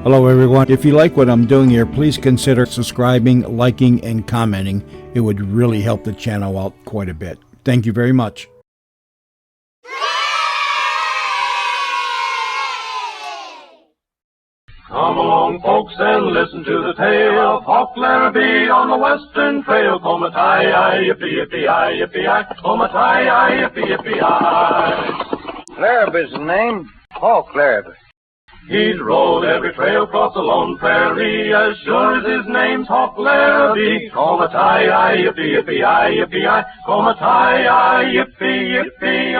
Hello everyone. If you like what I'm doing here, please consider subscribing, liking, and commenting. It would really help the channel out quite a bit. Thank you very much. Come along, folks, and listen to the tale of Hawk Larrabee on the Western Trail. Comatai, yippee, yippee-i, yippee-i, Comatai, yippee, yippee-i. Larrabee's the name, Hawk Larrabee. He's rode every trail across the lone prairie, as sure as his name's Hawk Larrabee. Comatai, yippee, yippee-i, yippee-i, Comatai, yippee, yippee-i.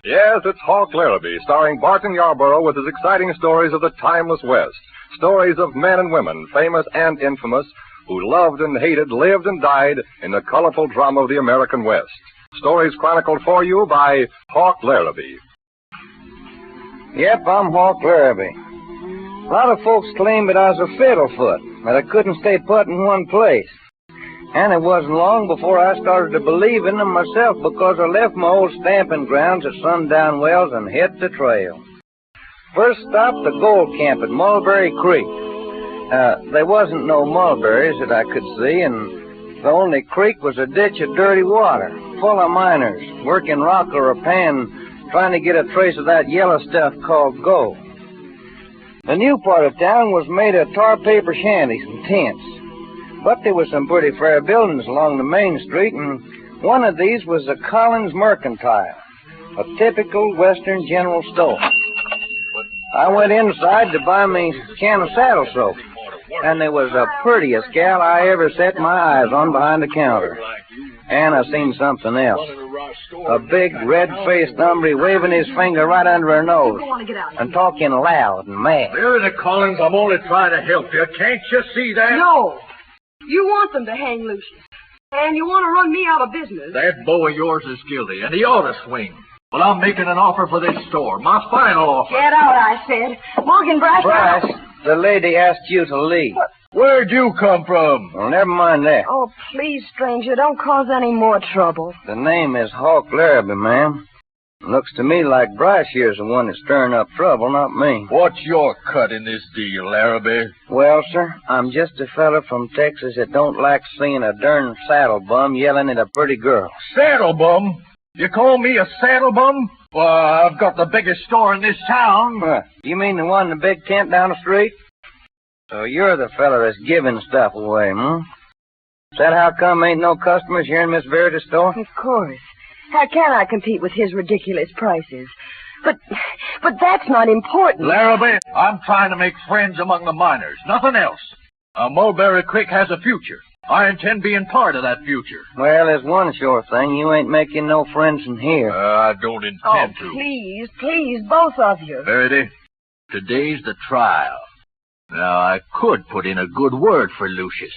Yes, it's Hawk Larrabee, starring Barton Yarborough with his exciting stories of the timeless West. Stories of men and women, famous and infamous, who loved and hated, lived and died in the colorful drama of the American West. Stories chronicled for you by Hawk Larrabee. Yep, I'm Hawk Larrabee. A lot of folks claim that I was a fiddlefoot, that I couldn't stay put in one place. And it wasn't long before I started to believe in them myself, because I left my old stamping grounds at Sundown Wells and hit the trail. First stop, the gold camp at Mulberry Creek. There wasn't no mulberries that I could see, and the only creek was a ditch of dirty water, full of miners, working rock or a pan, trying to get a trace of that yellow stuff called gold. The new part of town was made of tar paper shanties and tents. But there were some pretty fair buildings along the main street, and one of these was the Collins Mercantile, a typical Western general store. I went inside to buy me a can of saddle soap, and there was the prettiest gal I ever set my eyes on behind the counter. And I seen something else. A big, red-faced hombre waving his finger right under her nose and talking loud and mad. Mary Collins, I'm only trying to help you. Can't you see that? No. You want them to hang Lucius. And you want to run me out of business. That beau of yours is guilty, and he ought to swing. Well, I'm making an offer for this store. My final offer. Get out, I said. Morgan Bryce. Bryce, the lady asked you to leave. Where'd you come from? Well, never mind that. Oh, please, stranger, don't cause any more trouble. The name is Hawk Larrabee, ma'am. Looks to me like Bryce here's the one that's stirring up trouble, not me. What's your cut in this deal, Larrabee? Well, sir, I'm just a fella from Texas that don't like seeing a darn saddle bum yelling at a pretty girl. Saddle bum? You call me a saddle bum? Well, I've got the biggest store in this town. You mean the one in the big tent down the street? So you're the fella that's giving stuff away, hmm? Is that how come ain't no customers here in Miss Verity's store? Of course. How can I compete with his ridiculous prices? But that's not important. Larrabee, I'm trying to make friends among the miners, nothing else. Mulberry Creek has a future. I intend being part of that future. Well, there's one sure thing. You ain't making no friends in here. I don't intend to. Please, both of you. Verity, today's the trial. Now, I could put in a good word for Lucius,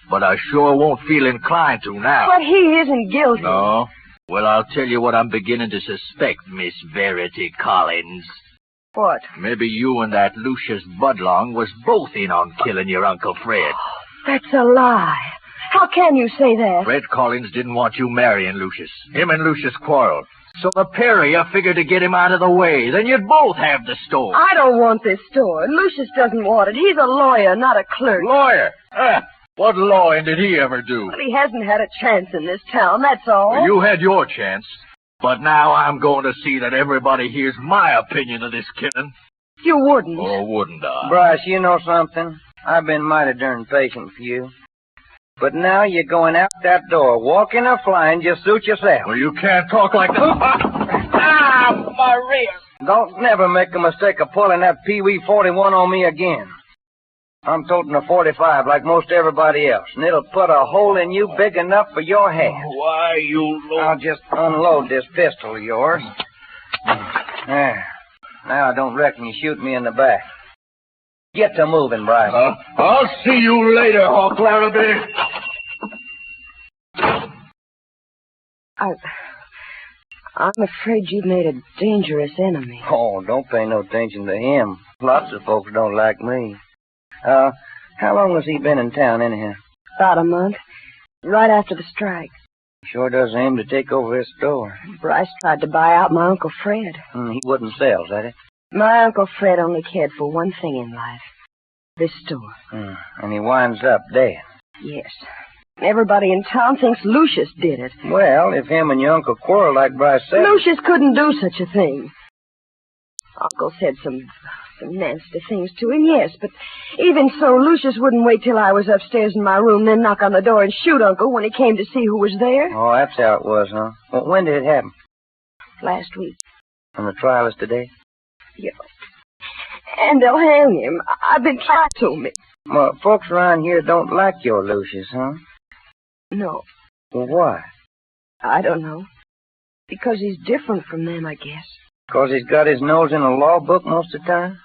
but I sure won't feel inclined to now. But he isn't guilty. No? Well, I'll tell you what I'm beginning to suspect, Miss Verity Collins. What? Maybe you and that Lucius Budlong was both in on killing your Uncle Fred. That's a lie. How can you say that? Fred Collins didn't want you marrying Lucius. Him and Lucius quarreled. So the pair of you figured to get him out of the way. Then you'd both have the store. I don't want this store. Lucius doesn't want it. He's a lawyer, not a clerk. Lawyer? What lawing did he ever do? But he hasn't had a chance in this town, that's all. Well, you had your chance. But now I'm going to see that everybody hears my opinion of this killing. You wouldn't. Or wouldn't I? Bryce, you know something? I've been mighty darn patient for you. But now you're going out that door, walking or flying, just suit yourself. Well, you can't talk like that. My rear. Don't never make a mistake of pulling that Pee-wee 41 on me again. I'm toting a 45 like most everybody else, and it'll put a hole in you big enough for your head. Why, you... I'll just unload this pistol of yours. There. Now I don't reckon you shoot me in the back. Get to moving, Bryce. I'll see you later, Hawk Larrabee. I'm afraid you've made a dangerous enemy. Oh, don't pay no attention to him. Lots of folks don't like me. How long has he been in town, anyhow? About a month. Right after the strike. Sure does aim to take over his store. Bryce tried to buy out my Uncle Fred. He wouldn't sell, is that it? My Uncle Fred only cared for one thing in life. This store. And he winds up dead. Yes. Everybody in town thinks Lucius did it. Well, if him and your uncle quarreled like Bryce said... Lucius couldn't do such a thing. Uncle said some nasty things to him, yes, but even so, Lucius wouldn't wait till I was upstairs in my room, then knock on the door and shoot Uncle when he came to see who was there. Oh, that's how it was, huh? Well, when did it happen? Last week. And the trial is today? Yeah. And they'll hang him. I've been trying to me. Well, folks around here don't like your Lucius, huh? No. Well, why? I don't know. Because he's different from them, I guess. Because he's got his nose in a law book most of the time?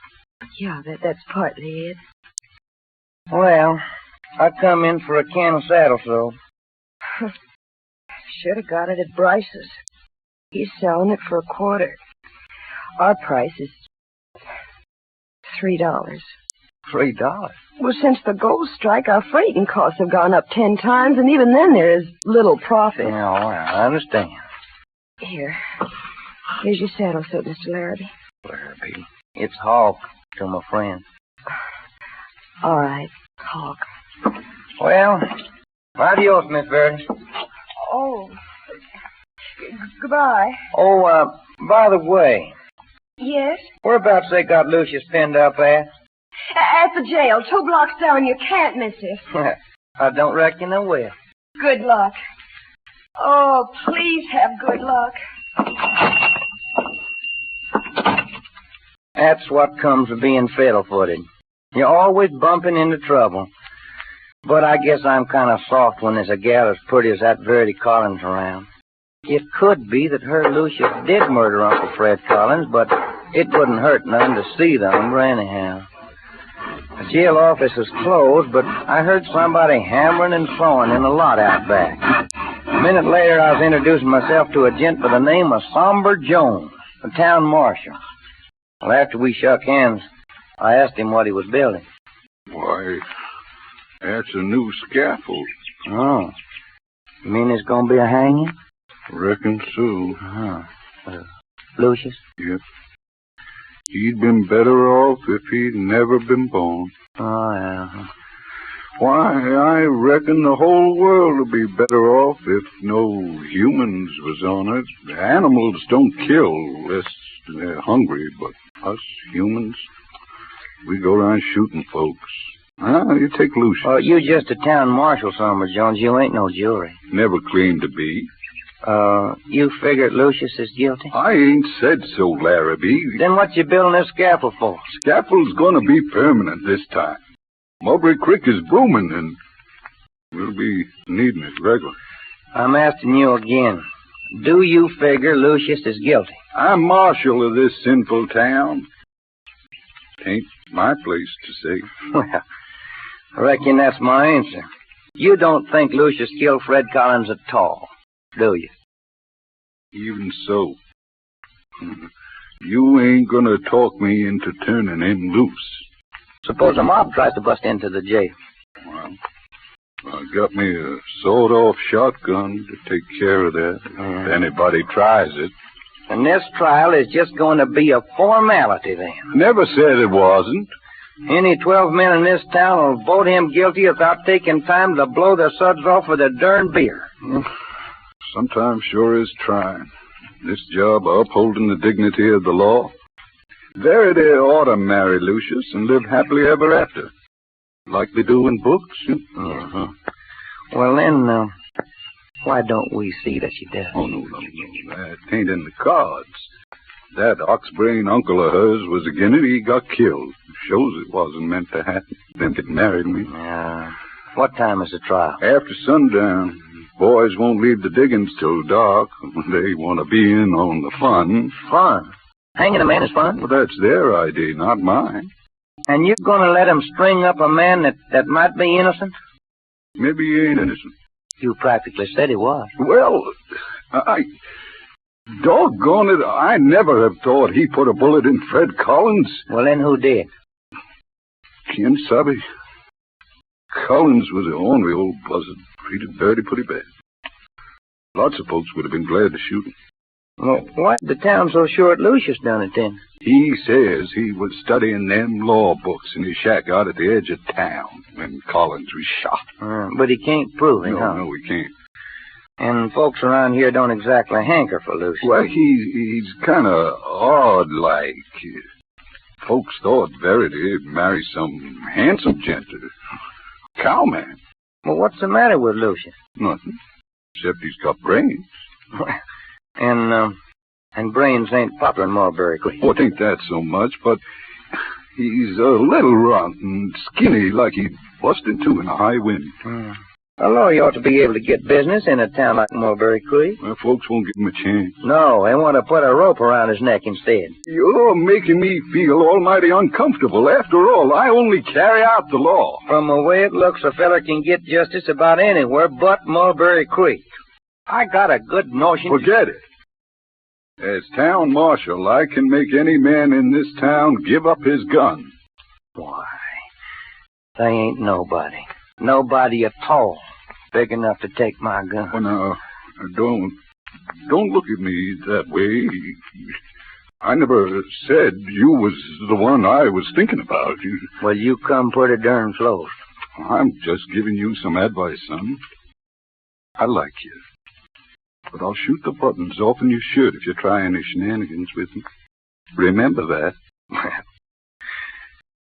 Yeah, that's partly it. Well, I come in for a can of saddle soap. Should have got it at Bryce's. He's selling it for $25. Our price is $3. $3? Well, since the gold strike, our freighting costs have gone up 10 times, and even then there is little profit. Yeah, well, I understand. Here's your saddle suit, Mr. Larrabee. Larrabee? It's Hawk to my friend. All right, Hawk. Well, adios, Miss Verdi. Oh, goodbye. Oh, by the way, Yes? whereabouts they got Lucius pinned up at? At the jail, 2 blocks down. You can't miss it. I don't reckon I will. Good luck. Oh, please have good luck. That's what comes of being fiddle-footed. You're always bumping into trouble. But I guess I'm kind of soft when there's a gal as pretty as that Verdi Collins around. It could be that her Lucius did murder Uncle Fred Collins, but it wouldn't hurt none to see the hombre anyhow. The jail office is closed, but I heard somebody hammering and sawing in a lot out back. A minute later, I was introducing myself to a gent by the name of Somber Jones, the town marshal. Well, after we shook hands, I asked him what he was building. Why, that's a new scaffold. Oh. You mean there's going to be a hanging? Reckon so. Lucius? Yep. He'd been better off if he'd never been born. Oh, yeah. Why, I reckon the whole world would be better off if no humans was on it. The animals don't kill unless they're hungry, but us humans, we go around shooting folks. You take Lucius. Oh, you just a town marshal, Somers Jones. You ain't no jury. Never claimed to be. You figured Lucius is guilty? I ain't said so, Larrabee. Then what you building this scaffold for? Scaffold's gonna be permanent this time. Mulberry Creek is booming, and we'll be needing it regular. I'm asking you again. Do you figure Lucius is guilty? I'm marshal of this sinful town. Ain't my place to say. Well, I reckon that's my answer. You don't think Lucius killed Fred Collins at all, do you? Even so. You ain't gonna talk me into turning him loose. Suppose a mob tries to bust into the jail. Well, I got me a sawed-off shotgun to take care of that. If anybody tries it. And this trial is just going to be a formality, then. Never said it wasn't. Any 12 men in this town will vote him guilty without taking time to blow their suds off with their darn beer. Sometimes sure is trying. This job of upholding the dignity of the law. Verity ought to marry Lucius and live happily ever after. Like they do in books. Well, then, why don't we see that she does? Oh, no. That ain't in the cards. That ox-brain uncle of hers was again it. He got killed. Shows it wasn't meant to happen. Then it married me. What time is the trial? After sundown. Boys won't leave the diggings till dark. They want to be in on the fun. Fun? Hanging a man is fun? Well, that's their idea, not mine. And you're going to let them string up a man that might be innocent? Maybe he ain't innocent. You practically said he was. Well, doggone it, I never have thought he put a bullet in Fred Collins. Well, then who did? Quien sabe? Collins was an ornery old buzzard. Treated Verdi pretty bad. Lots of folks would have been glad to shoot him. Well, why's the town so sure at Lucius done it then? He says he was studying them law books in his shack out at the edge of town when Collins was shot. But he can't prove it, huh? No, he can't. And folks around here don't exactly hanker for Lucius. Well, he's kind of odd-like. Folks thought Verity'd marry some handsome gent, cowman. Well, what's the matter with Lucius? Nothing, except he's got brains. And brains ain't popular in Mulberry Creek. Oh, it ain't that so much, but he's a little runt and skinny like he bust in two in a high wind. A lawyer ought to be able to get business in a town like Mulberry Creek. Well, folks won't give him a chance. No, they want to put a rope around his neck instead. You're making me feel almighty uncomfortable. After all, I only carry out the law. From the way it looks, a feller can get justice about anywhere but Mulberry Creek. I got a good notion. Forget it. As town marshal, I can make any man in this town give up his gun. Why, they ain't nobody. Nobody at all big enough to take my gun. Well, now, don't look at me that way. I never said you was the one I was thinking about. Well, you come pretty darn close. I'm just giving you some advice, son. I like you. But I'll shoot the buttons off in your shirt if you try any shenanigans with me. Remember that.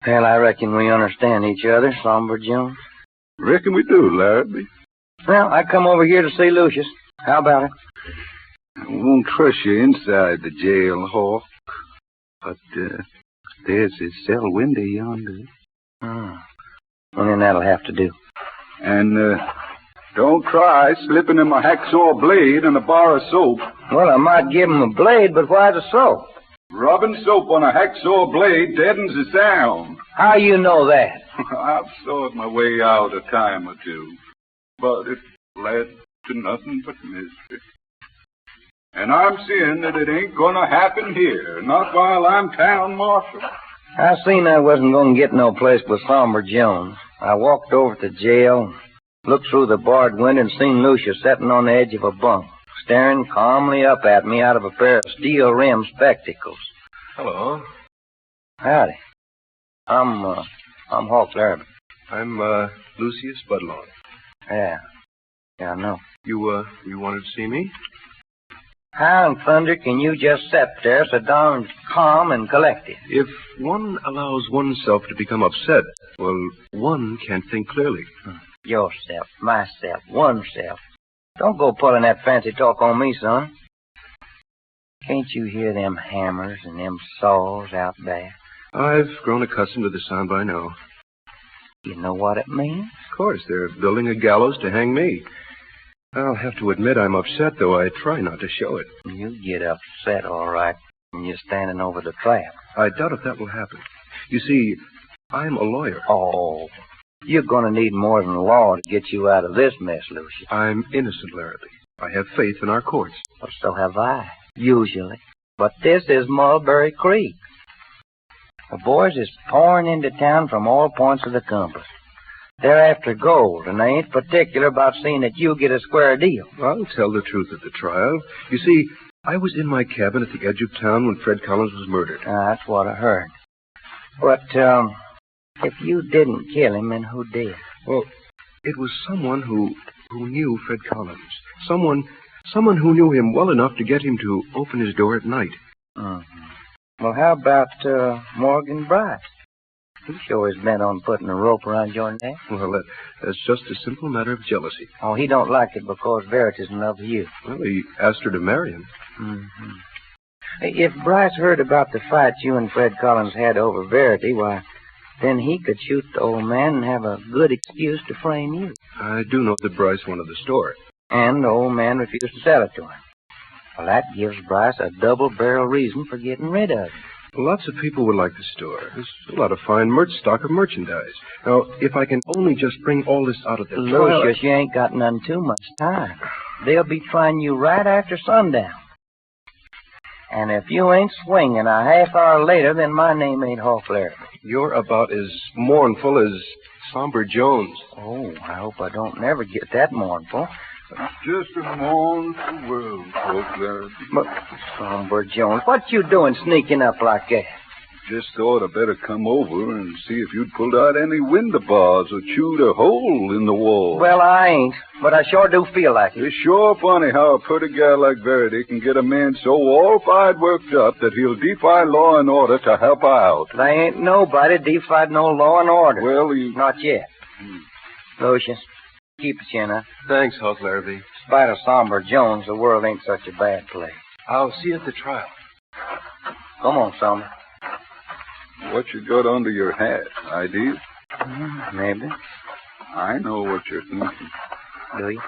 Well, I reckon we understand each other, Somber Jones. Reckon we do, Larrabee. Well, I come over here to see Lucius. How about it? I won't trust you inside the jail, Hawk. But there's his cell window yonder. Well, then that'll have to do. And don't try slipping him a hacksaw blade and a bar of soap. Well, I might give him a blade, but why the soap? Rubbing soap on a hacksaw blade deadens the sound. How you know that? I've sawed my way out a time or two, but it led to nothing but misery. And I'm seeing that it ain't gonna happen here, not while I'm town marshal. I seen I wasn't gonna get no place with Somber Jones. I walked over to jail, looked through the barred window and seen Lucius sitting on the edge of a bunk, staring calmly up at me out of a pair of steel-rimmed spectacles. Hello. Howdy. I'm Hawk Larrabee. I'm Lucius Budlong. Yeah, I know. You wanted to see me? How in thunder can you just sit there so darn calm and collected? If one allows oneself to become upset, well, one can't think clearly. Yourself, myself, oneself. Don't go pulling that fancy talk on me, son. Can't you hear them hammers and them saws out there? I've grown accustomed to the sound by now. You know what it means? Of course, they're building a gallows to hang me. I'll have to admit I'm upset, though I try not to show it. You get upset, all right, when you're standing over the trap. I doubt if that will happen. You see, I'm a lawyer. Oh, you're going to need more than law to get you out of this mess, Lucius. I'm innocent, Larrabee. I have faith in our courts. Well, so have I, usually. But this is Mulberry Creek. The boys is pouring into town from all points of the compass. They're after gold, and they ain't particular about seeing that you get a square deal. I'll tell the truth at the trial. You see, I was in my cabin at the edge of town when Fred Collins was murdered. That's what I heard. But, if you didn't kill him, then who did? Well, it was someone who knew Fred Collins. Someone who knew him well enough to get him to open his door at night. Well, how about, Morgan Bryce? He sure is bent on putting a rope around your neck. Well, that's just a simple matter of jealousy. Oh, he don't like it because Verity's in love with you. Well, he asked her to marry him. If Bryce heard about the fight you and Fred Collins had over Verity, why, then he could shoot the old man and have a good excuse to frame you. I do know that Bryce wanted the store. And the old man refused to sell it to him. Well, that gives Bryce a double-barrel reason for getting rid of it. Lots of people would like the store. There's a lot of fine stock of merchandise. Now, if I can only just bring all this out of the trial... Lucius, you ain't got none too much time. They'll be trying you right after sundown. And if you ain't swinging a half hour later, then my name ain't Hawk Larrabee. You're about as mournful as Somber Jones. Oh, I hope I don't never get that mournful. Just a mournful world, folks, Larry. But, Somber Jones, what you doing sneaking up like that? Just thought I'd better come over and see if you'd pulled out any window bars or chewed a hole in the wall. Well, I ain't, but I sure do feel like it. It's sure funny how a pretty gal like Verity can get a man so all-fired worked up that he'll defy law and order to help her out. There ain't nobody defied no law and order. Well, he... Not yet. Lucius, keep your chin up. Thanks, Hawk Larrabee. In spite of Somber Jones, the world ain't such a bad place. I'll see you at the trial. Come on, Somber. What you got under your hat? Ideas? Maybe. I know what you're thinking. Do you?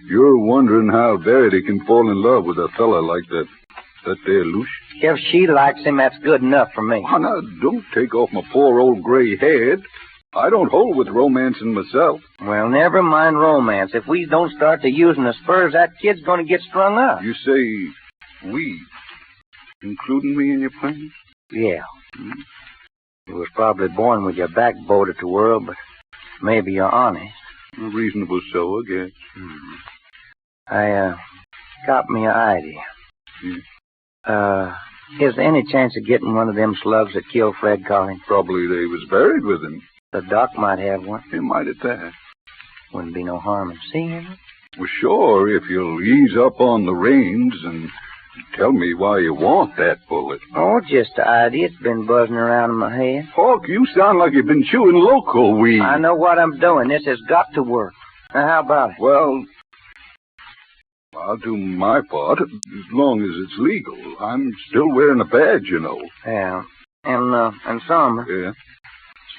You're wondering how Verity can fall in love with a fella like that there Lucius. If she likes him, that's good enough for me. Oh, now, don't take off my poor old gray head. I don't hold with romancing myself. Well, never mind romance. If we don't start to using the spurs, that kid's going to get strung up. You say we, including me in your plans? Yeah. You was probably born with your back bowed at the world, but maybe you're honest. Reasonable so, I guess. I got me an idea. Is there any chance of getting one of them slugs that killed Fred Collins? Probably they was buried with him. The doc might have one. He might at that. Wouldn't be no harm in seeing it. Well, sure, if you'll ease up on the reins and tell me why you want that bullet. Oh, just an idea. It's been buzzing around in my head. Hawk, you sound like you've been chewing local weed. I know what I'm doing. This has got to work. Now, how about it? Well, I'll do my part as long as it's legal. I'm still wearing a badge, you know. Yeah. And Somber. Yeah?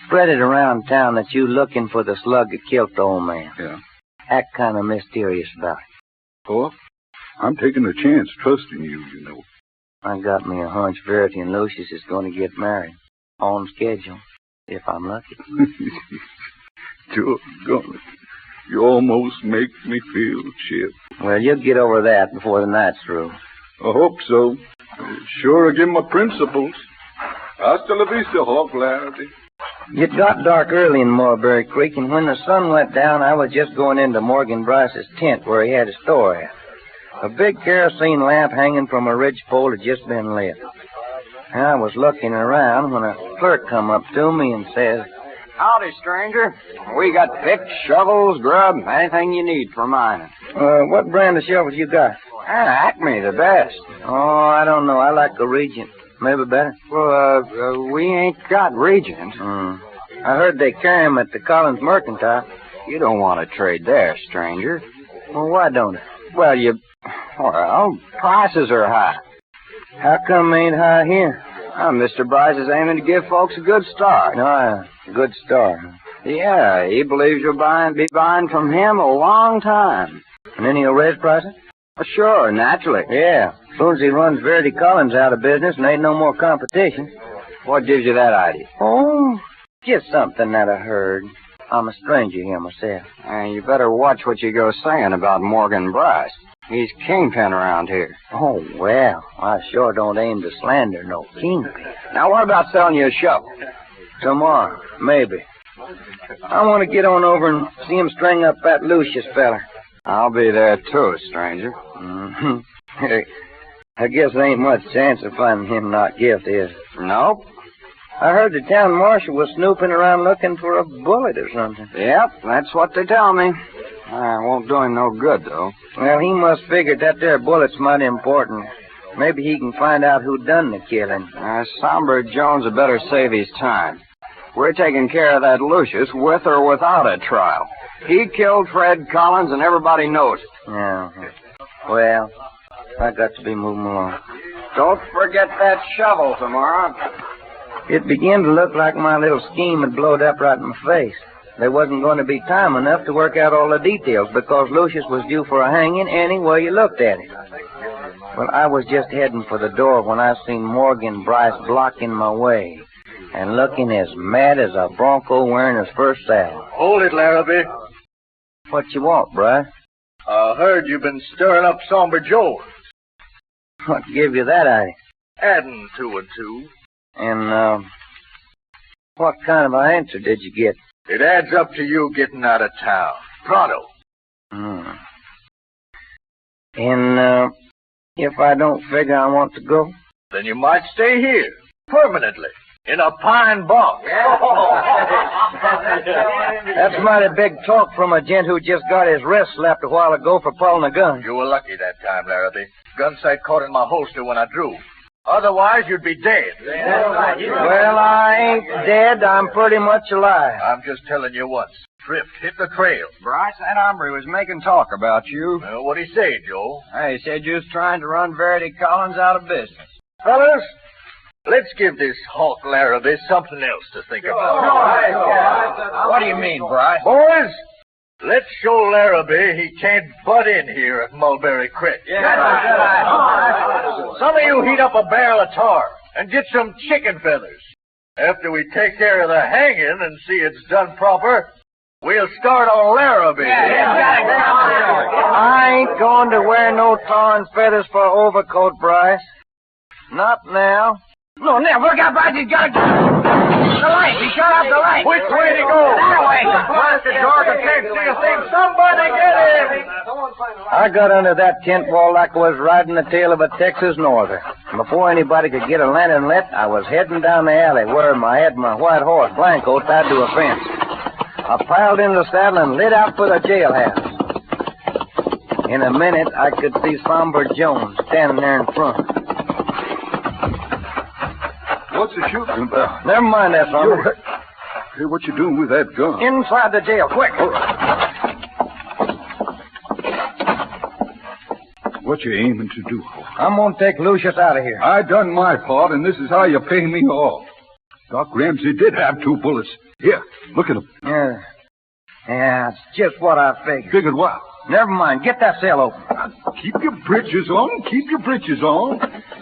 Spread it around town that you looking for the slug that killed the old man. Yeah. Act kind of mysterious about it. Hawk, I'm taking a chance trusting you, you know. I got me a hunch Verity and Lucius is going to get married. On schedule, if I'm lucky. Sure, you almost make me feel chip. Well, you'll get over that before the night's through. I hope so. Sure again my principles. Hasta la vista, Hawk Larrabee. It got dark early in Mulberry Creek, and when the sun went down, I was just going into Morgan Bryce's tent where he had his store at. A big kerosene lamp hanging from a ridgepole had just been lit. And I was looking around when a clerk come up to me and says, "Howdy, stranger. We got picks, shovels, grub, anything you need for mining." What brand of shovels you got? Acme, the best. Oh, I don't know. I like the Regent. Maybe better. Well, we ain't got Regent. I heard they carry 'em at the Collins Mercantile. You don't want to trade there, stranger. Well, why don't I? Well, prices are high. How come they ain't high here? Mr. Bryce is aiming to give folks a good start. A good start. Yeah, he believes you'll be buying from him a long time. And then he'll raise prices? Sure, naturally. Yeah, as soon as he runs Verity Collins out of business and ain't no more competition. What gives you that idea? Oh, just something that I heard. I'm a stranger here myself. You better watch what you go saying about Morgan Bryce. He's kingpin around here. Oh, well, I sure don't aim to slander no kingpin. Now, what about selling you a shovel? Tomorrow, maybe. I want to get on over and see him string up that Lucius feller. I'll be there, too, stranger. I guess there ain't much chance of finding him not guilty, is there? Nope. I heard the town marshal was snooping around looking for a bullet or something. Yep, that's what they tell me. Won't do him no good, though. Well, he must figure that there bullet's mighty important. Maybe he can find out who done the killing. Somber Jones had better save his time. We're taking care of that Lucius with or without a trial. He killed Fred Collins, and everybody knows it. Yeah. Well, I got to be moving along. Don't forget that shovel tomorrow. It began to look like my little scheme had blowed up right in my face. There wasn't going to be time enough to work out all the details because Lucius was due for a hanging any way you looked at it. Well, I was just heading for the door when I seen Morgan Bryce blocking my way and looking as mad as a bronco wearing his first saddle. Hold it, Larrabee. What you want, Bryce? I heard you've been stirring up Somber Jones. What gave you that idea? Adding 2 and 2. And, what kind of an answer did you get? It adds up to you getting out of town. Pronto. And, if I don't figure I want to go? Then you might stay here, permanently, in a pine box. That's mighty big talk from a gent who just got his wrist slapped a while ago for pulling a gun. You were lucky that time, Larrabee. Gun sight caught in my holster when I drew. Otherwise, you'd be dead. Well, I ain't dead. I'm pretty much alive. I'm just telling you once. Drift, hit the trail. Bryce, that hombre was making talk about you. Well, what'd he say, Joe? He said you was trying to run Verity Collins out of business. Fellas, let's give this Hawk Larrabee something else to think about. What do you mean, Bryce? Boys, let's show Larrabee he can't butt in here at Mulberry Creek. Some of you heat up a barrel of tar and get some chicken feathers. After we take care of the hanging and see it's done proper, we'll start on Larrabee. I ain't going to wear no tar and feathers for overcoat, Bryce. Not now. No, now, look out, Bryce. He's got the light. He shut off the light. Which way to go? That way. Blasted dark and can't see a thing. Somebody get him! I got under that tent wall like I was riding the tail of a Texas norther. Before anybody could get a lantern lit, I was heading down the alley where I had my white horse, Blanco, tied to a fence. I piled into the saddle and lit out for the jailhouse. In a minute, I could see Somber Jones standing there in front. What's the shooting about? Never mind that, Somber. Hey, what you doing with that gun? Inside the jail, quick. What you aiming to do? I'm going to take Lucius out of here. I done my part, and this is how you pay me off. Doc Ramsey did have 2 bullets. Here, look at them. Yeah, that's just what I figured. Figured what? Never mind. Get that cell open. Keep your britches on. Keep your britches on.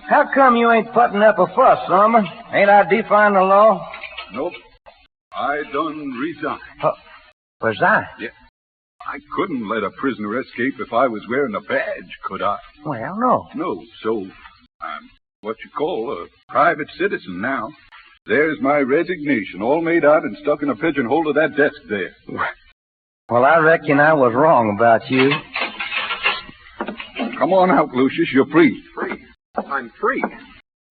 How come you ain't putting up a fuss, Somber? Ain't I defying the law? Nope. I done resigned. Resign? Yeah. I couldn't let a prisoner escape if I was wearing a badge, could I? Well, no. No, so I'm what you call a private citizen now. There's my resignation, all made out and stuck in a pigeonhole to that desk there. Well, I reckon I was wrong about you. Come on out, Lucius. You're free. Free? I'm free.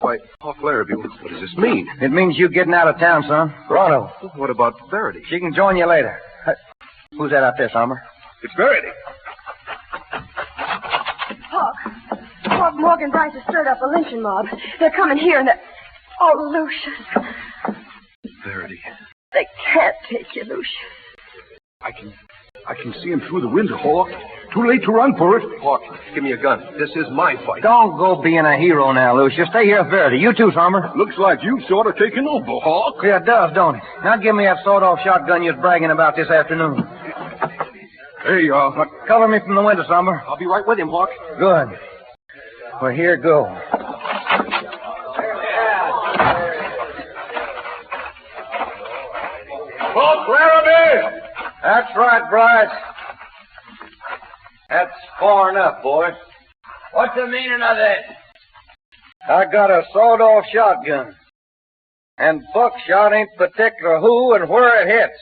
Why, Hawk Larrabee, what does this mean? It means you getting out of town, son. Pronto. What about Verity? She can join you later. Who's that out there, Somber? It's Verity. Hawk, Morgan Bryce has stirred up a lynching mob. They're coming here and they're... Oh, Lucius. Verity. They can't take you, Lucius. I can see him through the window, Hawk. Too late to run for it. Hawk, give me a gun. This is my fight. Don't go being a hero now, Lucius. Stay here with Verity. You too, Somber. Looks like you've sort of taken over, Hawk. Yeah, it does, don't it? Now give me that sawed-off shotgun you was bragging about this afternoon. Hey, Cover me from the window, Somber. I'll be right with him, Hawk. Good. Well, here goes. Hawk Larrabee! That's right, Bryce. That's far enough, boys. What's the meaning of this? I got a sawed-off shotgun. And buckshot ain't particular who and where it hits.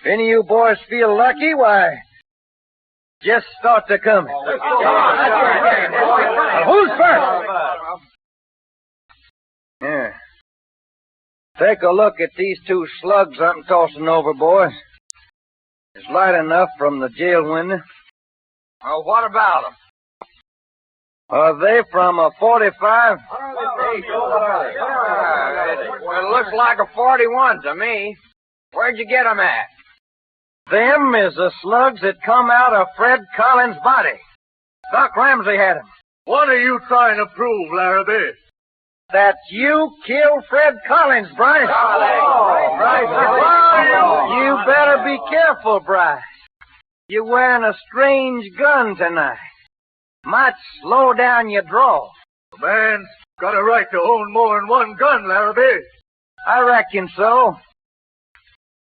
If any of you boys feel lucky, why, just start to coming. Who's first? Yeah. Take a look at these 2 slugs I'm tossing over, boys. It's light enough from the jail window. Well, what about them? Are they from a 45? Well, it looks like a 41 to me. Where'd you get them at? Them is the slugs that come out of Fred Collins' body. Doc Ramsey had 'em. What are you trying to prove, Larrabee? That you killed Fred Collins, Bryce. You better be careful, Bryce. You're wearing a strange gun tonight. Might slow down your draw. A man's got a right to own more than one gun, Larrabee. I reckon so.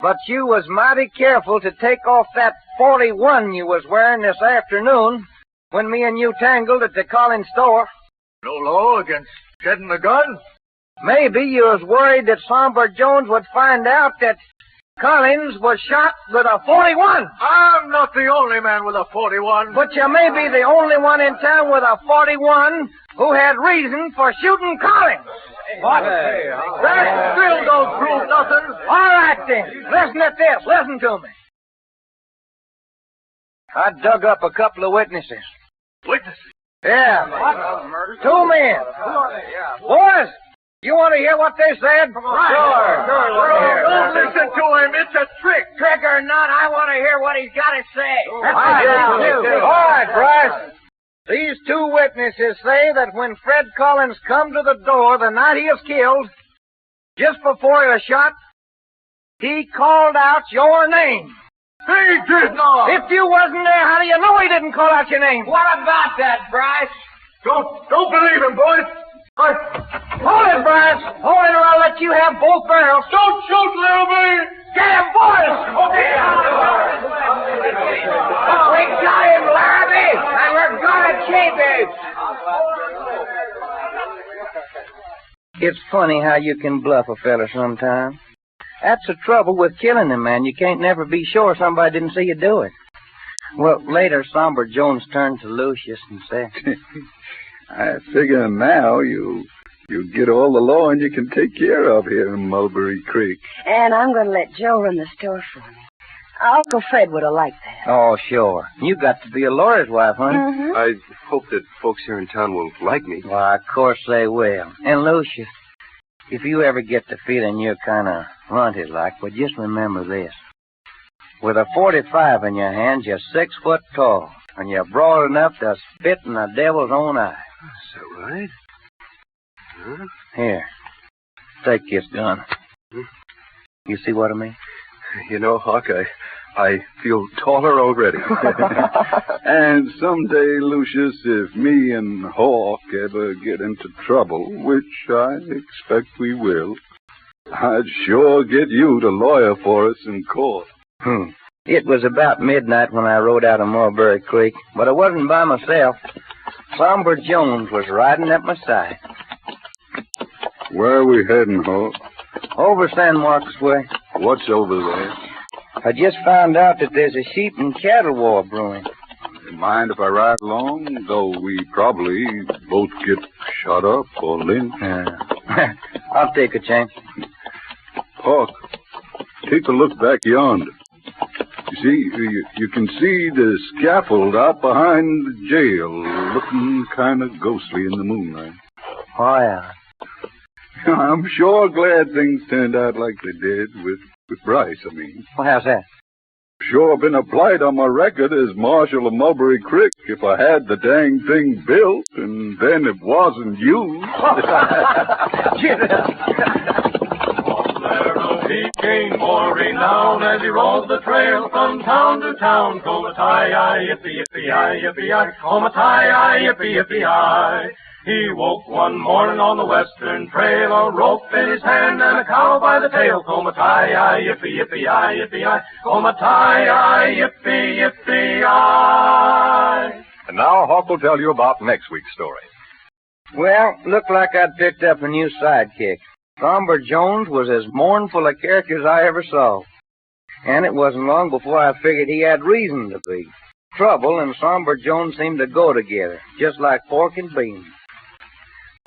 But you was mighty careful to take off that 41 you was wearing this afternoon when me and you tangled at the Collins store. No law against shedding the gun? Maybe you was worried that Somber Jones would find out that Collins was shot with a 41. I'm not the only man with a 41. But you may be the only one in town with a 41 who had reason for shooting Collins. What? That still don't prove nothing. All right, then. Listen at this. Listen to me. I dug up a couple of witnesses. Witnesses? Yeah. Two men. Boys, you want to hear what they said? Sure. Don't listen to him. It's a trick. Trick or not, I want to hear what he's got to say. I do, too. All right, Bryce. These two witnesses say that when Fred Collins come to the door the night he was killed, just before he was shot, he called out your name. He did not. If you wasn't there, how do you know he didn't call out your name? What about that, Bryce? Don't believe him, boys. Hold it, Bryce. Hold it, or I'll let you have both barrels. Don't shoot, little man. Get him, boys! We got him, Larrabee, and we're gonna keep him. It's funny how you can bluff a fella sometimes. That's the trouble with killing him, man. You can't never be sure somebody didn't see you do it. Well, later, Somber Jones turned to Lucius and said, I figure now you get all the law and you can take care of here in Mulberry Creek. And I'm going to let Joe run the store for me. Uncle Fred would have liked that. oh, sure. You got to be a lawyer's wife, honey. Mm-hmm. I hope that folks here in town will like me. Why, of course they will. And, Lucius, if you ever get the feeling you're kind of runted like, well, just remember this. With a 45 in your hand, you're 6 foot tall, and you're broad enough to spit in the devil's own eye. Is that right? Huh? Here, take this gun. You see what I mean? You know, Huck, I feel taller already. And someday, Lucius, if me and Hawk ever get into trouble, which I expect we will, I'd sure get you to lawyer for us in court. It was about midnight when I rode out of Mulberry Creek, but I wasn't by myself. Somber Jones was riding at my side. Where are we heading, Hawk? Over San Marcos way. What's over there? I just found out that there's a sheep and cattle war brewing. Mind if I ride along? Though we probably both get shot up or lynched. I'll take a chance. Hawk, take a look back yonder. You see, you can see the scaffold out behind the jail, looking kind of ghostly in the moonlight. Oh, yeah. I'm sure glad things turned out like they did with Bryce, I mean. Well, how's that? Sure been a blight on my record as Marshal of Mulberry Creek if I had the dang thing built and then it wasn't used. He gained more renown as he rode the trail from town to town. Comatai, yippee, yippee, yippee, Comatai, yippee, yippee. He woke one morning on the western trail, a rope in his hand and a cow by the tail. Comatai, yippee, yippee, yippee, Comatai, yippee, yippee. And now Hawk will tell you about next week's story. Well, looked like I'd picked up a new sidekick. Somber Jones was as mournful a character as I ever saw. And it wasn't long before I figured he had reason to be. Trouble and Somber Jones seemed to go together, just like pork and beans.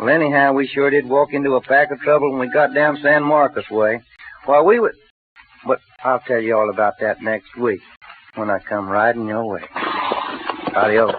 Well, anyhow, we sure did walk into a pack of trouble when we got down San Marcos way. While we were... But I'll tell you all about that next week, when I come riding your way. Adios.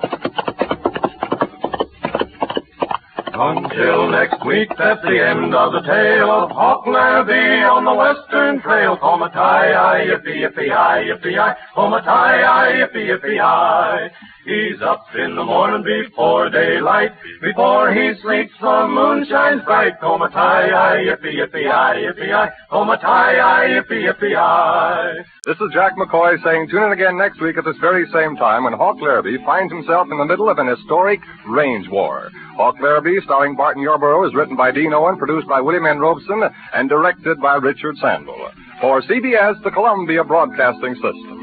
Until next week, that's the end of the tale of Hawk Larrabee on the Western Trail. Comatai, yippee, yippee, yippee, Comatai, yippee, yippee. He's up in the morning before daylight. Before he sleeps, the moon shines bright. Comatai, yippee, yippee, yippee, Comatai, yippee, yippee. This is Jack McCoy saying tune in again next week at this very same time when Hawk Larrabee finds himself in the middle of an historic range war. Hawk Larrabee, starring Barton Yarborough, is written by Dean Owen, produced by William N. Robeson, and directed by Richard Sandel. For CBS, the Columbia Broadcasting System.